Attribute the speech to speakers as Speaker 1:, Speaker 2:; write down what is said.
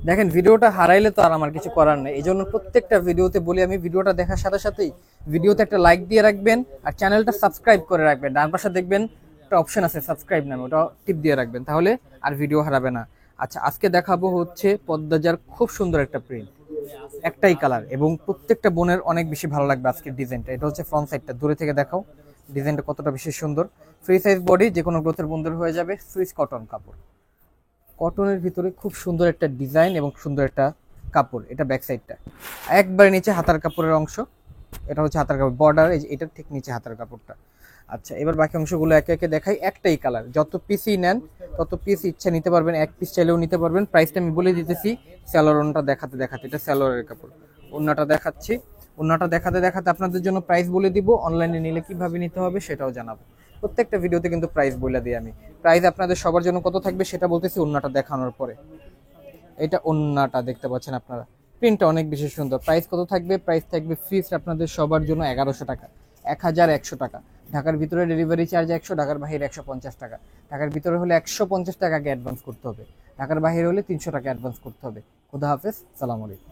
Speaker 1: দেখেন ভিডিওটা হারাইলে তো আর আমার কিছু করার নেই, এই জন্য প্রত্যেকটা ভিডিওতে বলি আমি, ভিডিওটা দেখার সাথে সাথেই ভিডিওতে একটা লাইক দিয়ে রাখবেন আর চ্যানেলটা সাবস্ক্রাইব করে রাখবেন। ডান পাশে দেখবেন একটা অপশন আছে সাবস্ক্রাইব নামে, ওটা টিপ দিয়ে রাখবেন, তাহলে আর ভিডিও হারাবে না। আচ্ছা, আজকে দেখাবো হচ্ছে পদ্মাজার খুব সুন্দর একটা প্রিন্ট, একটাই কালার এবং প্রত্যেকটা বোনের অনেক বেশি ভালো লাগবে আজকের ডিজাইনটা। এটা হচ্ছে ফ্রন্ট সাইডটা, দূরে থেকে দেখাও ডিজাইনটা কতটা বেশি সুন্দর। ফ্রি সাইজ বডি, যে কোনো গ্রোথের বন্ধুর হয়ে যাবে। সুইস কটন কাপড়, কটনের ভিতরে খুব সুন্দর একটা ডিজাইন এবং সুন্দর একটা কাপড়। এটা ব্যাক সাইডটা, একবারে নিচে হাতার কাপড়ের অংশ, এটা হচ্ছে হাতার কাপড় বর্ডার, এই যে এটার ঠিক নিচে হাতার কাপড়টা। আচ্ছা, এবার বাকি অংশগুলো একে একে দেখাই। একটাই কালার, যত পিসই নেন তত পিস ইচ্ছা নিতে পারবেন, এক পিস চাইলেও নিতে পারবেন। প্রাইসটা আমি বলে দিতেছি স্যালোরনটা দেখাতে দেখাতে। এটা স্যালোরের কাপড়, ওন্নাটা দেখাচ্ছি। ওন্নাটা দেখাতে দেখাতে আপনাদের জন্য প্রাইস বলে দিব, অনলাইনে নিলে কিভাবে নিতে হবে সেটাও জানাবো। প্রত্যেকটা ভিডিওতে কিন্তু প্রাইস বলে দিই আমি। প্রাইস আপনাদের সবার জন্য কত থাকবে সেটা বলতেছি ওন্নাটা দেখানোর পরে। এটা ওন্নাটা দেখতে পাচ্ছেন আপনারা, প্রিন্টটা অনেক বেশি সুন্দর। প্রাইস কত থাকবে? প্রাইস থাকবে ফিক্সড আপনাদের সবার জন্য 1100 টাকা, 1100 টাকা। ঢাকার ভিতরে ডেলিভারি চার্জ 100, ঢাকার বাইরে 150 টাকা। ঢাকার ভিতরে হলে 150 টাকা আগে অ্যাডভান্স করতে হবে, ঢাকার বাইরে হলে 300 টাকা অ্যাডভান্স করতে হবে। খুদা হাফেজ, সালাম আলাইকুম।